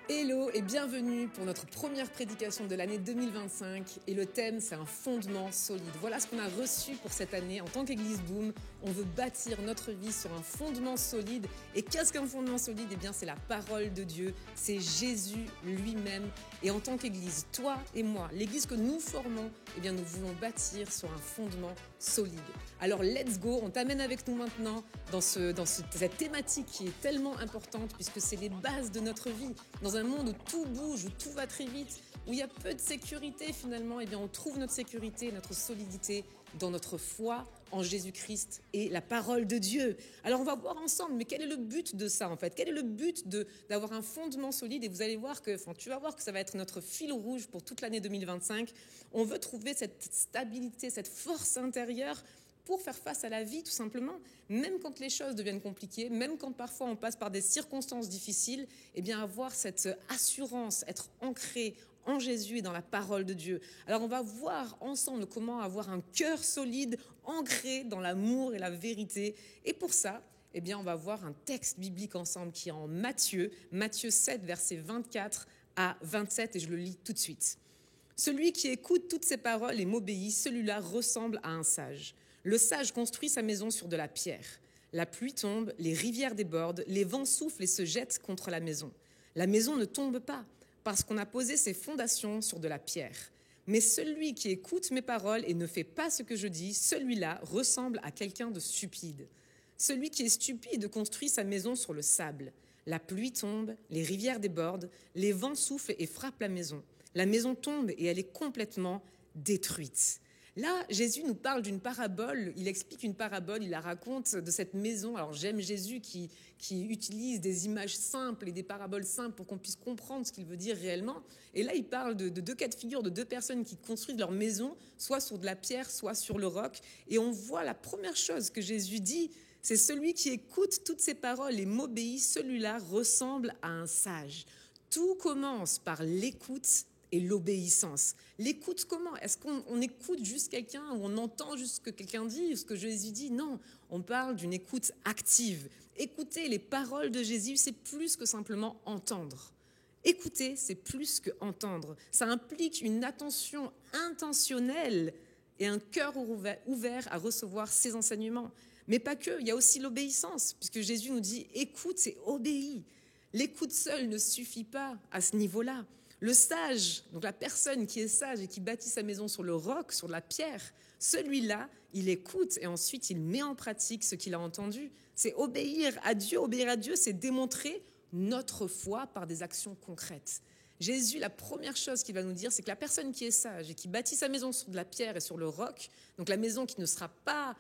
Hello et bienvenue pour notre première prédication de l'année 2025 et le thème c'est un fondement solide. Voilà ce qu'on a reçu pour cette année en tant qu'Église Boom. On veut bâtir notre vie sur un fondement solide. Et qu'est-ce qu'un fondement solide? Eh bien c'est la parole de Dieu, c'est Jésus lui-même. Et en tant qu'Église, toi et moi, l'Église que nous formons, eh bien nous voulons bâtir sur un fondement solide. Alors let's go, on t'amène avec nous maintenant dans cette thématique qui est tellement importante puisque c'est les bases de notre vie. Dans un monde où tout bouge, où tout va très vite, où il y a peu de sécurité finalement, eh bien on trouve notre sécurité, notre solidité dans notre foi en Jésus-Christ et la parole de Dieu. Alors on va voir ensemble, mais quel est le but de ça en fait? Quel est le but d'avoir un fondement solide? Et vous allez voir tu vas voir que ça va être notre fil rouge pour toute l'année 2025. On veut trouver cette stabilité, cette force intérieure pour faire face à la vie, tout simplement. Même quand les choses deviennent compliquées, même quand parfois on passe par des circonstances difficiles, eh bien avoir cette assurance, être ancré en Jésus et dans la parole de Dieu. Alors on va voir ensemble comment avoir un cœur solide, ancré dans l'amour et la vérité. Et pour ça, eh bien on va voir un texte biblique ensemble qui est en Matthieu 7, versets 24 à 27, et je le lis tout de suite. « Celui qui écoute toutes ces paroles et m'obéit, celui-là ressemble à un sage. Le sage construit sa maison sur de la pierre. La pluie tombe, les rivières débordent, les vents soufflent et se jettent contre la maison. La maison ne tombe pas, parce qu'on a posé ses fondations sur de la pierre. Mais celui qui écoute mes paroles et ne fait pas ce que je dis, celui-là ressemble à quelqu'un de stupide. Celui qui est stupide construit sa maison sur le sable. La pluie tombe, les rivières débordent, les vents soufflent et frappent la maison. La maison tombe et elle est complètement détruite. » Là, Jésus nous parle d'une parabole, il explique une parabole, il la raconte de cette maison. Alors j'aime Jésus qui utilise des images simples et des paraboles simples pour qu'on puisse comprendre ce qu'il veut dire réellement. Et là, il parle de deux cas de figure, de deux personnes qui construisent leur maison, soit sur de la pierre, soit sur le roc. Et on voit la première chose que Jésus dit, c'est celui qui écoute toutes ces paroles et m'obéit, celui-là ressemble à un sage. Tout commence par l'écoute et l'obéissance. L'écoute comment? Est-ce qu'on écoute juste quelqu'un ou on entend juste ce que quelqu'un dit ou ce que Jésus dit? Non, on parle d'une écoute active. Écouter les paroles de Jésus, c'est plus que simplement entendre. Écouter, c'est plus que entendre. Ça implique une attention intentionnelle et un cœur ouvert à recevoir ses enseignements. Mais pas que, il y a aussi l'obéissance, puisque Jésus nous dit « écoute et obéis ». L'écoute seule ne suffit pas à ce niveau-là. Le sage, donc la personne qui est sage et qui bâtit sa maison sur le roc, sur la pierre, celui-là, il écoute et ensuite il met en pratique ce qu'il a entendu. C'est obéir à Dieu. Obéir à Dieu, c'est démontrer notre foi par des actions concrètes. Jésus, la première chose qu'il va nous dire, c'est que la personne qui est sage et qui bâtit sa maison sur de la pierre et sur le roc, donc la maison qui ne sera pas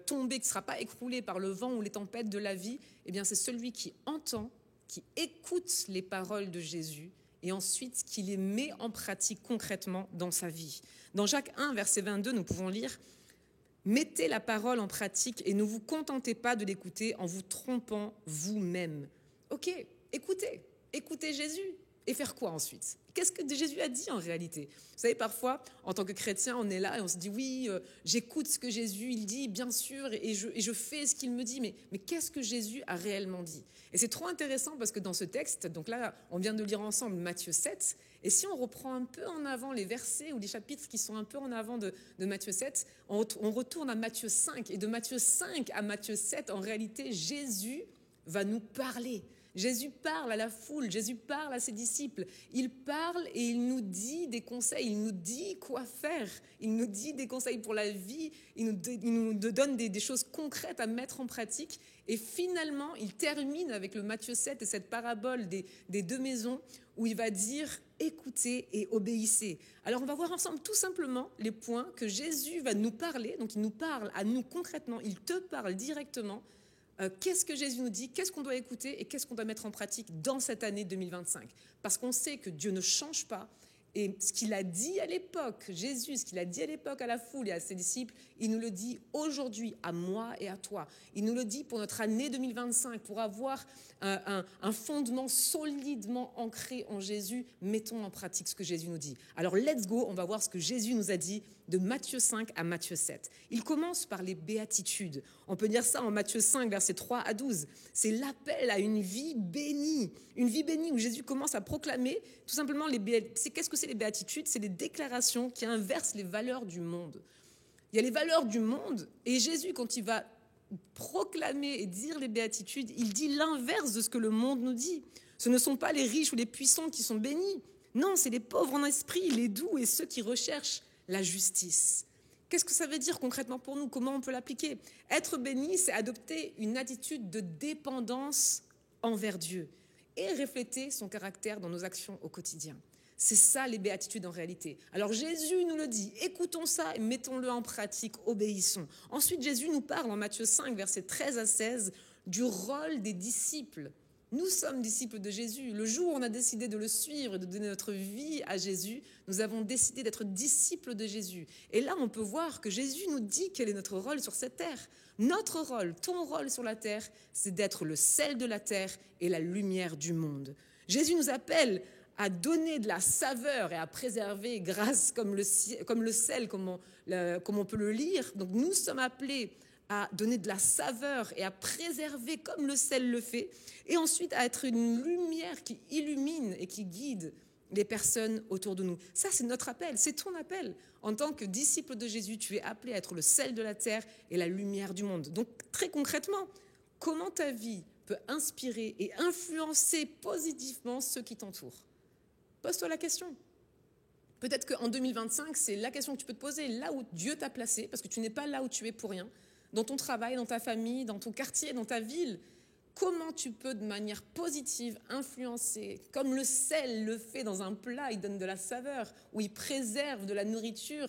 tombée, qui ne sera pas écroulée par le vent ou les tempêtes de la vie, eh bien c'est celui qui entend, qui écoute les paroles de Jésus et ensuite qui les met en pratique concrètement dans sa vie. Dans Jacques 1, verset 22, nous pouvons lire « Mettez la parole en pratique et ne vous contentez pas de l'écouter en vous trompant vous-même. » Ok, écoutez Jésus. Et faire quoi ensuite? Qu'est-ce que Jésus a dit en réalité? Vous savez, parfois, en tant que chrétien, on est là et on se dit « Oui, j'écoute ce que Jésus il dit, bien sûr, et je fais ce qu'il me dit. » Mais qu'est-ce que Jésus a réellement dit? Et c'est trop intéressant parce que dans ce texte, donc là, on vient de lire ensemble Matthieu 7, et si on reprend un peu en avant les versets ou les chapitres qui sont un peu en avant de Matthieu 7, on retourne à Matthieu 5. Et de Matthieu 5 à Matthieu 7, en réalité, Jésus va nous parler. Jésus parle à la foule, Jésus parle à ses disciples. Il parle et il nous dit des conseils, il nous dit quoi faire. Il nous dit des conseils pour la vie, il nous donne des choses concrètes à mettre en pratique. Et finalement, il termine avec le Matthieu 7 et cette parabole des deux maisons où il va dire « écoutez et obéissez ». Alors on va voir ensemble tout simplement les points que Jésus va nous parler. Donc il nous parle à nous concrètement, il te parle directement. Qu'est-ce que Jésus nous dit? Qu'est-ce qu'on doit écouter et qu'est-ce qu'on doit mettre en pratique dans cette année 2025? Parce qu'on sait que Dieu ne change pas Et ce qu'il a dit à l'époque, Jésus, ce qu'il a dit à l'époque à la foule et à ses disciples, il nous le dit aujourd'hui à moi et à toi. Il nous le dit pour notre année 2025, pour avoir un fondement solidement ancré en Jésus. Mettons en pratique ce que Jésus nous dit. Alors let's go, on va voir ce que Jésus nous a dit de Matthieu 5 à Matthieu 7. Il commence par les béatitudes. On peut dire ça en Matthieu 5, versets 3 à 12. C'est l'appel à une vie bénie où Jésus commence à proclamer tout simplement qu'est-ce que c'est les béatitudes? C'est les déclarations qui inversent les valeurs du monde. Il y a les valeurs du monde et Jésus, quand il va proclamer et dire les béatitudes, il dit l'inverse de ce que le monde nous dit. Ce ne sont pas les riches ou les puissants qui sont bénis. Non, c'est les pauvres en esprit, les doux et ceux qui recherchent la justice. Qu'est-ce que ça veut dire concrètement pour nous? Comment on peut l'appliquer? Être béni, c'est adopter une attitude de dépendance envers Dieu et refléter son caractère dans nos actions au quotidien. C'est ça les béatitudes en réalité. Alors Jésus nous le dit, écoutons ça et mettons-le en pratique, obéissons. Ensuite, Jésus nous parle en Matthieu 5, versets 13 à 16, du rôle des disciples. Nous sommes disciples de Jésus. Le jour où on a décidé de le suivre et de donner notre vie à Jésus, nous avons décidé d'être disciples de Jésus. Et là, on peut voir que Jésus nous dit quel est notre rôle sur cette terre. Notre rôle, ton rôle sur la terre, c'est d'être le sel de la terre et la lumière du monde. Jésus nous appelle à donner de la saveur et à préserver grâce comme le sel, comme on peut le lire. Donc nous sommes appelés à donner de la saveur et à préserver comme le sel le fait, et ensuite à être une lumière qui illumine et qui guide les personnes autour de nous. Ça, c'est notre appel, c'est ton appel. En tant que disciple de Jésus, tu es appelé à être le sel de la terre et la lumière du monde. Donc très concrètement, comment ta vie peut inspirer et influencer positivement ceux qui t'entourent? Pose-toi la question. Peut-être qu'en 2025, c'est la question que tu peux te poser, là où Dieu t'a placé, parce que tu n'es pas là où tu es pour rien, dans ton travail, dans ta famille, dans ton quartier, dans ta ville. Comment tu peux, de manière positive, influencer, comme le sel le fait dans un plat, il donne de la saveur, ou il préserve de la nourriture.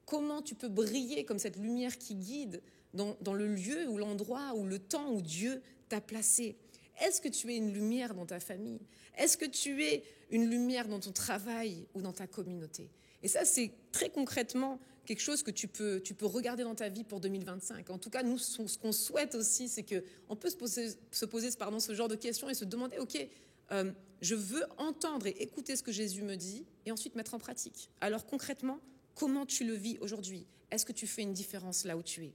Comment tu peux briller comme cette lumière qui guide dans le lieu ou l'endroit ou le temps où Dieu t'a placé? Est-ce que tu es une lumière dans ta famille? Est-ce que tu es une lumière dans ton travail ou dans ta communauté? Et ça, c'est très concrètement quelque chose que tu peux regarder dans ta vie pour 2025. En tout cas, nous, ce qu'on souhaite aussi, c'est qu'on peut se poser ce genre de questions et se demander, ok, je veux entendre et écouter ce que Jésus me dit et ensuite mettre en pratique. Alors concrètement, comment tu le vis aujourd'hui? Est-ce que tu fais une différence là où tu es?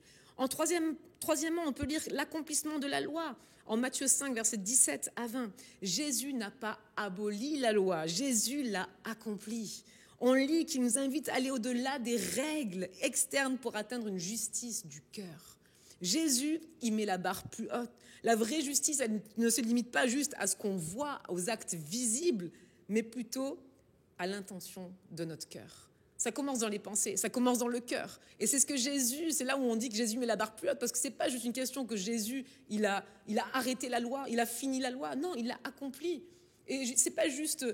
Troisièmement, on peut lire l'accomplissement de la loi. En Matthieu 5, versets 17 à 20, Jésus n'a pas aboli la loi, Jésus l'a accomplie. On lit qu'il nous invite à aller au-delà des règles externes pour atteindre une justice du cœur. Jésus, il met la barre plus haute. La vraie justice, elle ne se limite pas juste à ce qu'on voit, aux actes visibles, mais plutôt à l'intention de notre cœur. Ça commence dans les pensées, ça commence dans le cœur. Et c'est ce que Jésus, c'est là où on dit que Jésus met la barre plus haute, parce que c'est pas juste une question que Jésus, il a arrêté la loi, il a fini la loi. Non, il l'a accompli. Et c'est pas juste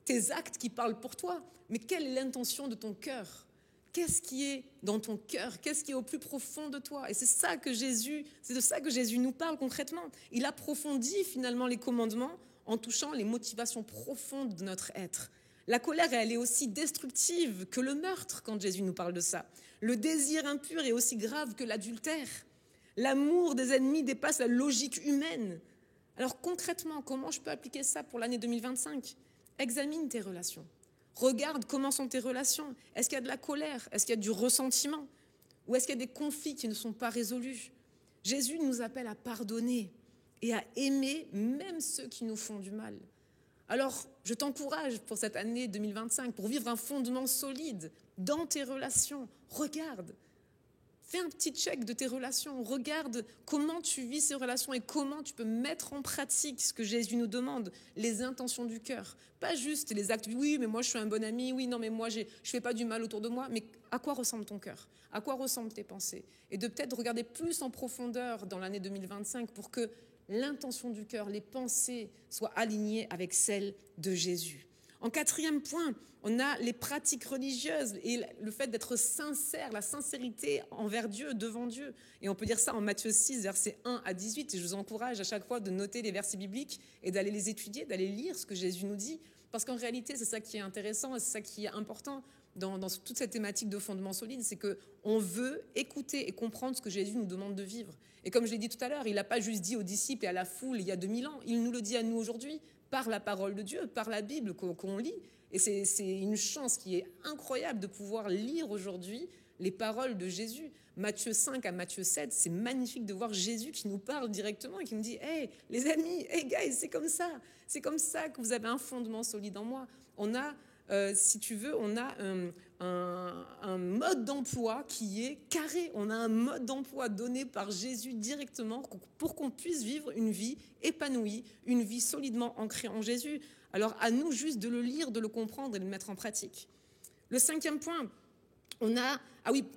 tes actes qui parlent pour toi, mais quelle est l'intention de ton cœur? Qu'est-ce qui est dans ton cœur? Qu'est-ce qui est au plus profond de toi? Et c'est de ça que Jésus nous parle concrètement. Il approfondit finalement les commandements en touchant les motivations profondes de notre être. La colère, elle est aussi destructive que le meurtre quand Jésus nous parle de ça. Le désir impur est aussi grave que l'adultère. L'amour des ennemis dépasse la logique humaine. Alors concrètement, comment je peux appliquer ça pour l'année 2025? Examine tes relations. Regarde comment sont tes relations. Est-ce qu'il y a de la colère? Est-ce qu'il y a du ressentiment? Ou est-ce qu'il y a des conflits qui ne sont pas résolus? Jésus nous appelle à pardonner et à aimer même ceux qui nous font du mal. Alors, je t'encourage pour cette année 2025, pour vivre un fondement solide dans tes relations. Regarde, fais un petit check de tes relations. Regarde comment tu vis ces relations et comment tu peux mettre en pratique ce que Jésus nous demande, les intentions du cœur. Pas juste les actes, oui, mais moi je suis un bon ami, oui, non, mais moi je ne fais pas du mal autour de moi. Mais à quoi ressemble ton cœur? À quoi ressemblent tes pensées? Et de peut-être regarder plus en profondeur dans l'année 2025 pour que l'intention du cœur, les pensées soient alignées avec celles de Jésus. En quatrième point, on a les pratiques religieuses et le fait d'être sincère, la sincérité envers Dieu, devant Dieu. Et on peut dire ça en Matthieu 6, versets 1 à 18. Et je vous encourage à chaque fois de noter les versets bibliques et d'aller les étudier, d'aller lire ce que Jésus nous dit. Parce qu'en réalité, c'est ça qui est intéressant et c'est ça qui est important dans toute cette thématique de fondement solide, c'est qu'on veut écouter et comprendre ce que Jésus nous demande de vivre. Et comme je l'ai dit tout à l'heure, il n'a pas juste dit aux disciples et à la foule il y a 2000 ans, il nous le dit à nous aujourd'hui, par la parole de Dieu, par la Bible qu'on lit. Et c'est une chance qui est incroyable de pouvoir lire aujourd'hui les paroles de Jésus. Matthieu 5 à Matthieu 7, c'est magnifique de voir Jésus qui nous parle directement et qui nous dit « Hey, les amis, hey guys, c'est comme ça que vous avez un fondement solide en moi. » On a, si tu veux, on a un mode d'emploi qui est carré. On a un mode d'emploi donné par Jésus directement pour qu'on puisse vivre une vie épanouie, une vie solidement ancrée en Jésus. Alors à nous juste de le lire, de le comprendre et de le mettre en pratique. Le cinquième point, on a,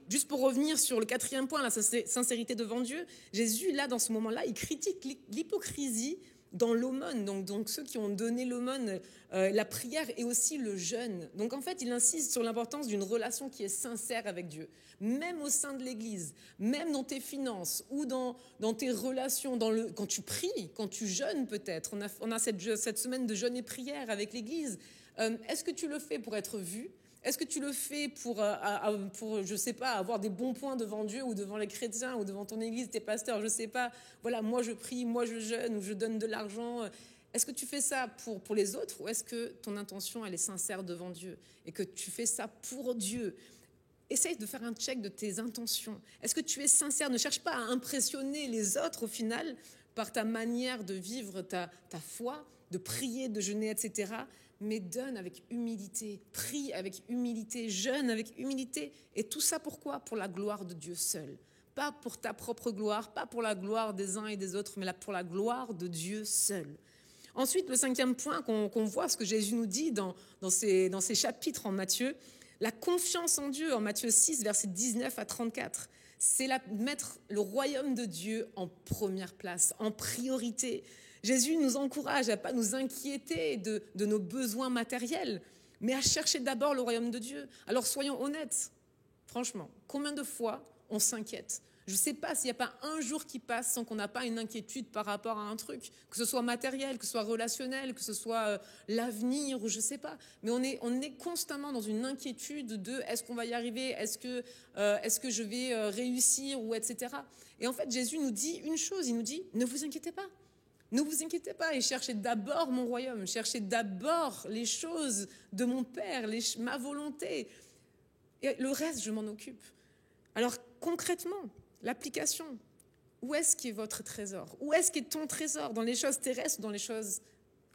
juste pour revenir sur le quatrième point, la sincérité devant Dieu, Jésus, là, dans ce moment-là, il critique l'hypocrisie dans l'aumône, donc ceux qui ont donné l'aumône, la prière et aussi le jeûne. Donc en fait, il insiste sur l'importance d'une relation qui est sincère avec Dieu, même au sein de l'Église, même dans tes finances ou dans tes relations, quand tu pries, quand tu jeûnes peut-être. On a cette semaine de jeûne et prière avec l'Église. Est-ce que tu le fais pour être vu ? Est-ce que tu le fais pour, je sais pas, avoir des bons points devant Dieu ou devant les chrétiens ou devant ton église, tes pasteurs, je sais pas. Voilà, moi je prie, moi je jeûne ou je donne de l'argent. Est-ce que tu fais ça pour les autres ou est-ce que ton intention, elle est sincère devant Dieu et que tu fais ça pour Dieu ? Essaye de faire un check de tes intentions. Est-ce que tu es sincère ? Ne cherche pas à impressionner les autres au final par ta manière de vivre ta foi, de prier, de jeûner, etc., mais donne avec humilité, prie avec humilité, jeûne avec humilité. Et tout ça pourquoi ? Pour la gloire de Dieu seul. Pas pour ta propre gloire, pas pour la gloire des uns et des autres, mais pour la gloire de Dieu seul. Ensuite, le cinquième point qu'on voit, ce que Jésus nous dit dans ces chapitres en Matthieu, la confiance en Dieu, en Matthieu 6, versets 19 à 34. C'est mettre le royaume de Dieu en première place, en priorité. Jésus nous encourage à ne pas nous inquiéter de nos besoins matériels, mais à chercher d'abord le royaume de Dieu. Alors soyons honnêtes, franchement, combien de fois on s'inquiète ? Je ne sais pas s'il n'y a pas un jour qui passe sans qu'on n'a pas une inquiétude par rapport à un truc, que ce soit matériel, que ce soit relationnel, que ce soit l'avenir ou je ne sais pas. Mais on est constamment dans une inquiétude de est-ce qu'on va y arriver, est-ce que je vais réussir ou etc. Et en fait, Jésus nous dit une chose, il nous dit ne vous inquiétez pas. Ne vous inquiétez pas et cherchez d'abord mon royaume, cherchez d'abord les choses de mon Père, ma volonté. Et le reste, je m'en occupe. Alors concrètement, l'application, où est-ce qu'est votre trésor ? Où est-ce qu'est ton trésor ? Dans les choses terrestres ou dans les choses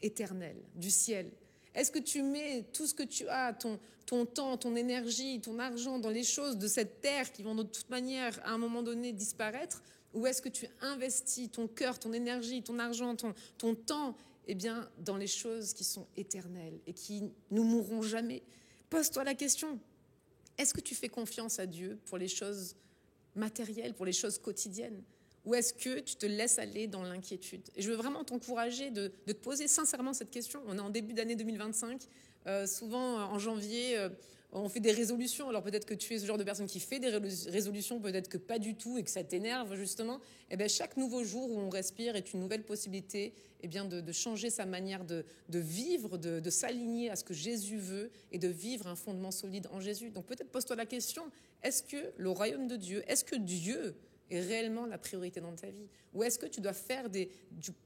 éternelles, du ciel ? Est-ce que tu mets tout ce que tu as, ton temps, ton énergie, ton argent dans les choses de cette terre qui vont de toute manière à un moment donné disparaître ? Ou est-ce que tu investis ton cœur, ton énergie, ton argent, ton temps dans les choses qui sont éternelles et qui ne mourront jamais ? Pose-toi la question. Est-ce que tu fais confiance à Dieu pour les choses matérielles, pour les choses quotidiennes ? Ou est-ce que tu te laisses aller dans l'inquiétude ? Et je veux vraiment t'encourager de te poser sincèrement cette question. On est en début d'année 2025. Souvent, en janvier, on fait des résolutions. Alors peut-être que tu es ce genre de personne qui fait des résolutions, peut-être que pas du tout et que ça t'énerve justement. Chaque nouveau jour où on respire est une nouvelle possibilité de changer sa manière de vivre, de s'aligner à ce que Jésus veut et de vivre un fondement solide en Jésus. Donc peut-être pose-toi la question, est-ce que le royaume de Dieu, est-ce que Dieu est réellement la priorité dans ta vie ? Ou est-ce que tu dois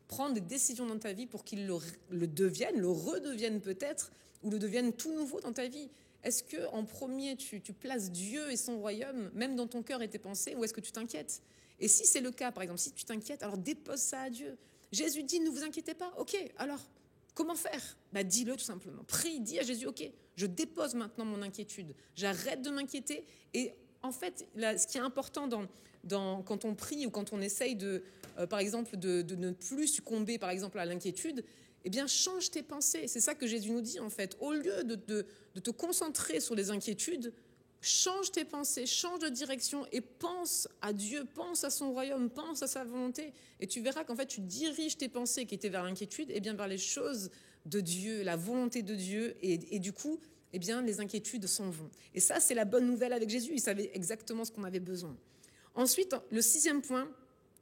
prendre des décisions dans ta vie pour qu'il le redevienne peut-être, ou le devienne tout nouveau dans ta vie ? Est-ce qu'en premier, tu places Dieu et son royaume, même dans ton cœur et tes pensées, ou est-ce que tu t'inquiètes ? Et si c'est le cas, par exemple, si tu t'inquiètes, alors dépose ça à Dieu. Jésus dit, ne vous inquiétez pas. Ok, alors, comment faire ? Dis-le tout simplement. Prie, dis à Jésus, ok, je dépose maintenant mon inquiétude. J'arrête de m'inquiéter. Et en fait, là, ce qui est important quand on prie ou quand on essaye par exemple, de ne plus succomber, par exemple, à l'inquiétude, change tes pensées. C'est ça que Jésus nous dit, en fait. Au lieu de te concentrer sur les inquiétudes, Change tes pensées, change de direction et pense à Dieu, pense à son royaume, pense à sa volonté. Et tu verras qu'en fait, tu diriges tes pensées qui étaient vers l'inquiétude et bien vers les choses de Dieu, la volonté de Dieu. Et du coup, eh bien, les inquiétudes s'en vont. Et ça, c'est la bonne nouvelle avec Jésus. Il savait exactement ce qu'on avait besoin. Ensuite, le 6e point,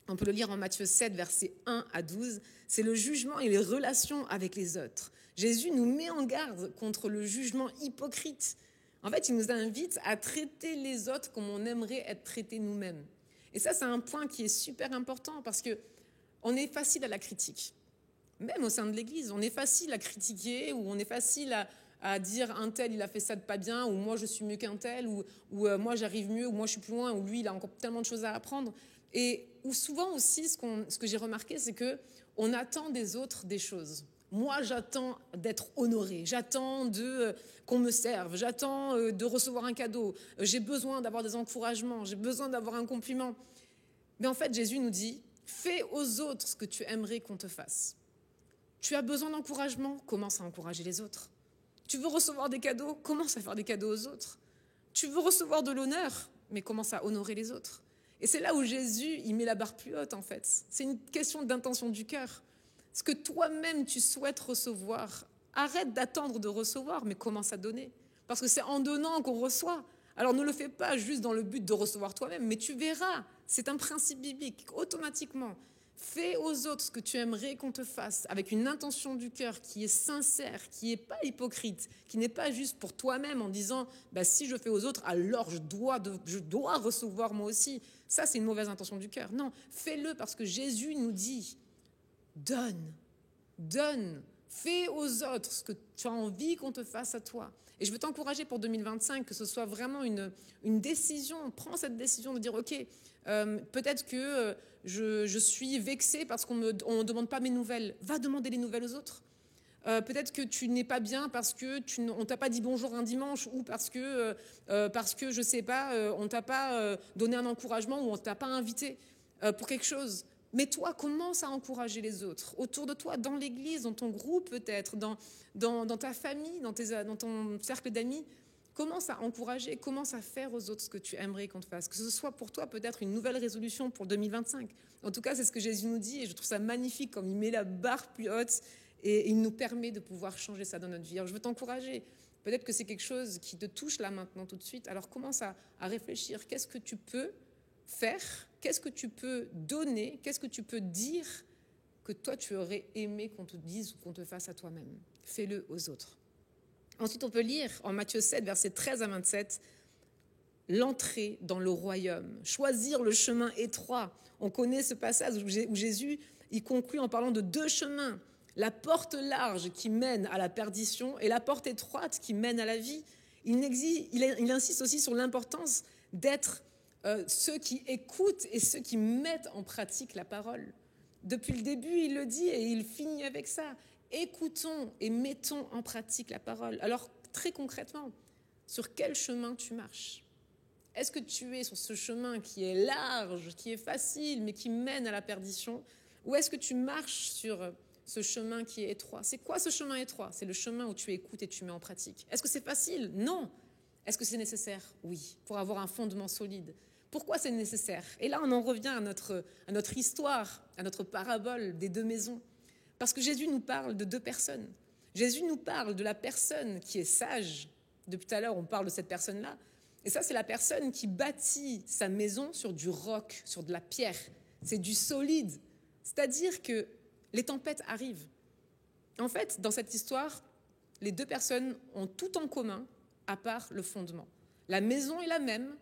on peut le lire en Matthieu 7, versets 1 à 12, c'est le jugement et les relations avec les autres. Jésus nous met en garde contre le jugement hypocrite. En fait, il nous invite à traiter les autres comme on aimerait être traités nous-mêmes. Et ça, c'est un point qui est super important parce qu'on est facile à la critique. Même au sein de l'Église, on est facile à critiquer ou on est facile à dire un tel, il a fait ça de pas bien, ou moi, je suis mieux qu'un tel, ou moi, j'arrive mieux, ou moi, je suis plus loin, ou lui, il a encore tellement de choses à apprendre. Et ou souvent aussi, ce que j'ai remarqué, c'est qu'on attend des autres des choses. Moi, j'attends d'être honorée, j'attends qu'on me serve, j'attends de recevoir un cadeau, j'ai besoin d'avoir des encouragements, j'ai besoin d'avoir un compliment. Mais en fait, Jésus nous dit, fais aux autres ce que tu aimerais qu'on te fasse. Tu as besoin d'encouragement, commence à encourager les autres. Tu veux recevoir des cadeaux, commence à faire des cadeaux aux autres. Tu veux recevoir de l'honneur, mais commence à honorer les autres. Et c'est là où Jésus, il met la barre plus haute en fait. C'est une question d'intention du cœur. Ce que toi-même tu souhaites recevoir, arrête d'attendre de recevoir, mais commence à donner. Parce que c'est en donnant qu'on reçoit. Alors ne le fais pas juste dans le but de recevoir toi-même, mais tu verras, c'est un principe biblique, automatiquement. Fais aux autres ce que tu aimerais qu'on te fasse, avec une intention du cœur qui est sincère, qui n'est pas hypocrite, qui n'est pas juste pour toi-même en disant si je fais aux autres, alors je dois recevoir moi aussi. Ça, c'est une mauvaise intention du cœur. Non, fais-le parce que Jésus nous dit donne, fais aux autres ce que tu as envie qu'on te fasse à toi. Et je veux t'encourager pour 2025 que ce soit vraiment une décision. Prends cette décision de dire ok, peut-être que je suis vexée parce qu'on ne demande pas mes nouvelles. Va demander les nouvelles aux autres. Peut-être que tu n'es pas bien parce qu'on ne t'a pas dit bonjour un dimanche ou parce que je ne sais pas, on ne t'a pas donné un encouragement ou on ne t'a pas invité pour quelque chose. Mais toi, commence à encourager les autres, autour de toi, dans l'église, dans ton groupe peut-être, dans ta famille, dans ton cercle d'amis. Commence à encourager, commence à faire aux autres ce que tu aimerais qu'on te fasse. Que ce soit pour toi peut-être une nouvelle résolution pour 2025. En tout cas, c'est ce que Jésus nous dit et je trouve ça magnifique comme il met la barre plus haute et il nous permet de pouvoir changer ça dans notre vie. Alors, je veux t'encourager. Peut-être que c'est quelque chose qui te touche là maintenant tout de suite. Alors commence à réfléchir. Qu'est-ce que tu peux faire? Qu'est-ce que tu peux donner? Qu'est-ce que tu peux dire que toi tu aurais aimé qu'on te dise ou qu'on te fasse à toi-même? Fais-le aux autres. Ensuite, on peut lire en Matthieu 7, versets 13 à 27, l'entrée dans le royaume, choisir le chemin étroit. On connaît ce passage où Jésus il conclut en parlant de 2 chemins. La porte large qui mène à la perdition et la porte étroite qui mène à la vie. Il insiste aussi sur l'importance d'être ceux qui écoutent et ceux qui mettent en pratique la parole. Depuis le début, il le dit et il finit avec ça. Écoutons et mettons en pratique la parole. Alors, très concrètement, sur quel chemin tu marches? Est-ce que tu es sur ce chemin qui est large, qui est facile, mais qui mène à la perdition? Ou est-ce que tu marches sur ce chemin qui est étroit? C'est quoi ce chemin étroit? C'est le chemin où tu écoutes et tu mets en pratique. Est-ce que c'est facile? Non. Est-ce que c'est nécessaire? Oui, pour avoir un fondement solide. Pourquoi c'est nécessaire? Et là, on en revient à notre histoire, à notre parabole des 2 maisons. Parce que Jésus nous parle de 2 personnes. Jésus nous parle de la personne qui est sage. Depuis tout à l'heure, on parle de cette personne-là. Et ça, c'est la personne qui bâtit sa maison sur du roc, sur de la pierre. C'est du solide. C'est-à-dire que les tempêtes arrivent. En fait, dans cette histoire, les 2 personnes ont tout en commun, à part le fondement. La maison est la même.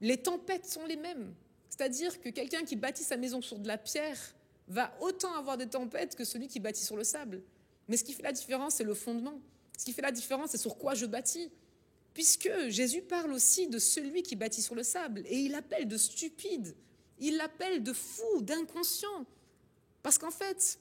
Les tempêtes sont les mêmes. C'est-à-dire que quelqu'un qui bâtit sa maison sur de la pierre va autant avoir des tempêtes que celui qui bâtit sur le sable. Mais ce qui fait la différence, c'est le fondement. Ce qui fait la différence, c'est sur quoi je bâtis. Puisque Jésus parle aussi de celui qui bâtit sur le sable. Et il l'appelle de stupide. Il l'appelle de fou, d'inconscient. Parce qu'en fait,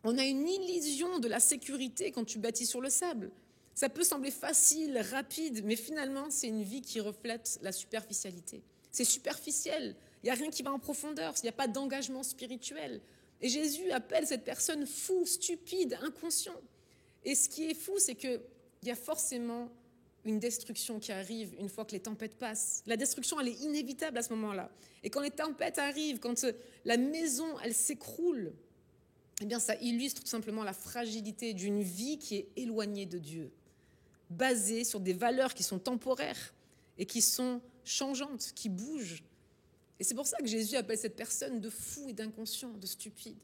on a une illusion de la sécurité quand tu bâtis sur le sable. Ça peut sembler facile, rapide, mais finalement, c'est une vie qui reflète la superficialité. C'est superficiel. Il n'y a rien qui va en profondeur. Il n'y a pas d'engagement spirituel. Et Jésus appelle cette personne fou, stupide, inconscient. Et ce qui est fou, c'est qu'il y a forcément une destruction qui arrive une fois que les tempêtes passent. La destruction, elle est inévitable à ce moment-là. Et quand les tempêtes arrivent, quand la maison, elle s'écroule, eh bien, ça illustre tout simplement la fragilité d'une vie qui est éloignée de Dieu, basée sur des valeurs qui sont temporaires et qui sont changeantes, qui bougent. Et c'est pour ça que Jésus appelle cette personne de fou et d'inconscient, de stupide.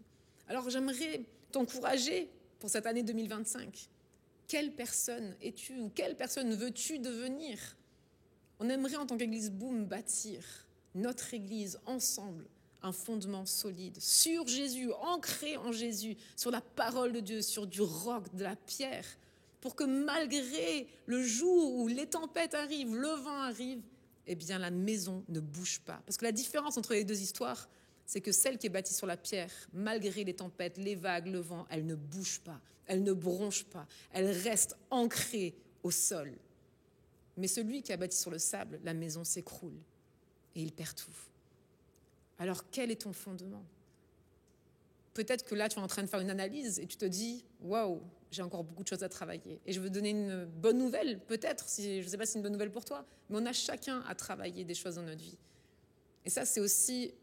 Alors j'aimerais t'encourager pour cette année 2025. Quelle personne es-tu ou quelle personne veux-tu devenir? On aimerait en tant qu'Église Boom bâtir notre Église ensemble, un fondement solide, sur Jésus, ancré en Jésus, sur la parole de Dieu, sur du roc, de la pierre, pour que malgré le jour où les tempêtes arrivent, le vent arrive, eh bien la maison ne bouge pas. Parce que la différence entre les deux histoires, c'est que celle qui est bâtie sur la pierre, malgré les tempêtes, les vagues, le vent, elle ne bouge pas, elle ne bronche pas, elle reste ancrée au sol. Mais celui qui a bâti sur le sable, la maison s'écroule et il perd tout. Alors quel est ton fondement? Peut-être que là, tu es en train de faire une analyse et tu te dis « Waouh, j'ai encore beaucoup de choses à travailler. » Et je veux donner une bonne nouvelle, peut-être, je ne sais pas si c'est une bonne nouvelle pour toi, mais on a chacun à travailler des choses dans notre vie. Et ça, c'est aussi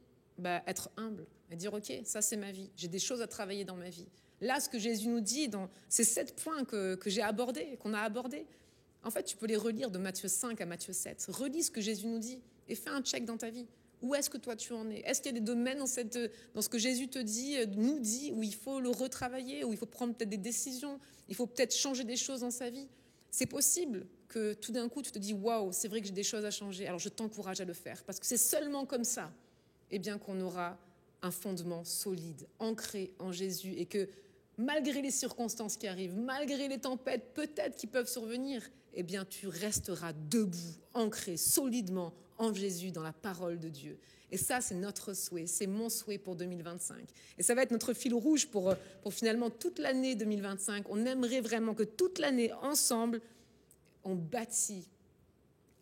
être humble et dire « Ok, ça c'est ma vie, j'ai des choses à travailler dans ma vie. » Là, ce que Jésus nous dit dans ces 7 points que j'ai abordés, qu'on a abordés, en fait, tu peux les relire de Matthieu 5 à Matthieu 7. Relis ce que Jésus nous dit et fais un check dans ta vie. Où est-ce que toi tu en es? Est-ce qu'il y a des domaines dans ce que Jésus te dit, nous dit, où il faut le retravailler, où il faut prendre peut-être des décisions, il faut peut-être changer des choses dans sa vie? C'est possible que tout d'un coup tu te dis « Waouh, c'est vrai que j'ai des choses à changer. » Alors je t'encourage à le faire parce que c'est seulement comme ça qu'on aura un fondement solide, ancré en Jésus et que malgré les circonstances qui arrivent, malgré les tempêtes peut-être qui peuvent survenir, tu resteras debout, ancré solidement en Jésus, dans la parole de Dieu. Et ça, c'est notre souhait, c'est mon souhait pour 2025. Et ça va être notre fil rouge pour finalement toute l'année 2025. On aimerait vraiment que toute l'année, ensemble, on bâtit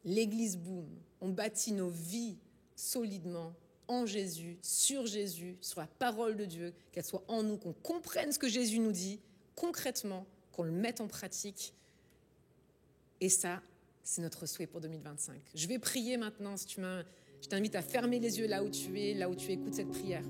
l'Église Boom, on bâtit nos vies solidement en Jésus, sur la parole de Dieu, qu'elle soit en nous, qu'on comprenne ce que Jésus nous dit concrètement, qu'on le mette en pratique. Et ça, c'est notre souhait pour 2025. Je vais prier maintenant, je t'invite à fermer les yeux là où tu es, là où tu écoutes cette prière.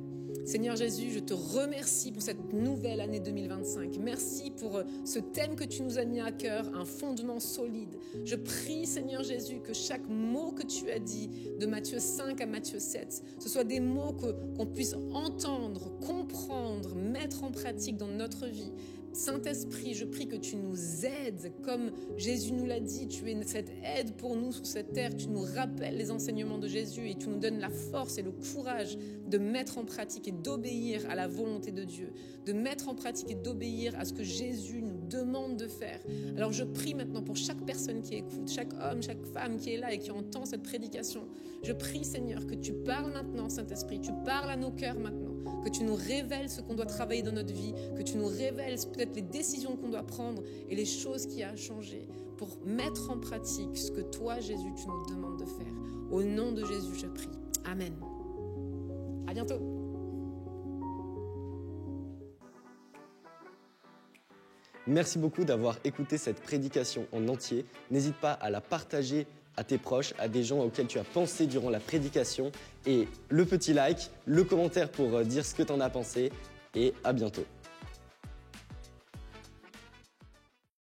Seigneur Jésus, je te remercie pour cette nouvelle année 2025. Merci pour ce thème que tu nous as mis à cœur, un fondement solide. Je prie, Seigneur Jésus, que chaque mot que tu as dit de Matthieu 5 à Matthieu 7, ce soit des mots qu'on puisse entendre, comprendre, mettre en pratique dans notre vie. Saint-Esprit, je prie que tu nous aides, comme Jésus nous l'a dit, tu es cette aide pour nous sur cette terre, tu nous rappelles les enseignements de Jésus et tu nous donnes la force et le courage de mettre en pratique et d'obéir à la volonté de Dieu, de mettre en pratique et d'obéir à ce que Jésus nous demande de faire. Alors je prie maintenant pour chaque personne qui écoute, chaque homme, chaque femme qui est là et qui entend cette prédication. Je prie, Seigneur, que tu parles maintenant, Saint-Esprit, tu parles à nos cœurs maintenant, que tu nous révèles ce qu'on doit travailler dans notre vie, que tu nous révèles peut-être les décisions qu'on doit prendre et les choses qui a à changer pour mettre en pratique ce que toi, Jésus, tu nous demandes de faire. Au nom de Jésus, je prie. Amen. À bientôt. Merci beaucoup d'avoir écouté cette prédication en entier. N'hésite pas à la partager à tes proches, à des gens auxquels tu as pensé durant la prédication. Et le petit like, le commentaire pour dire ce que tu en as pensé. Et à bientôt.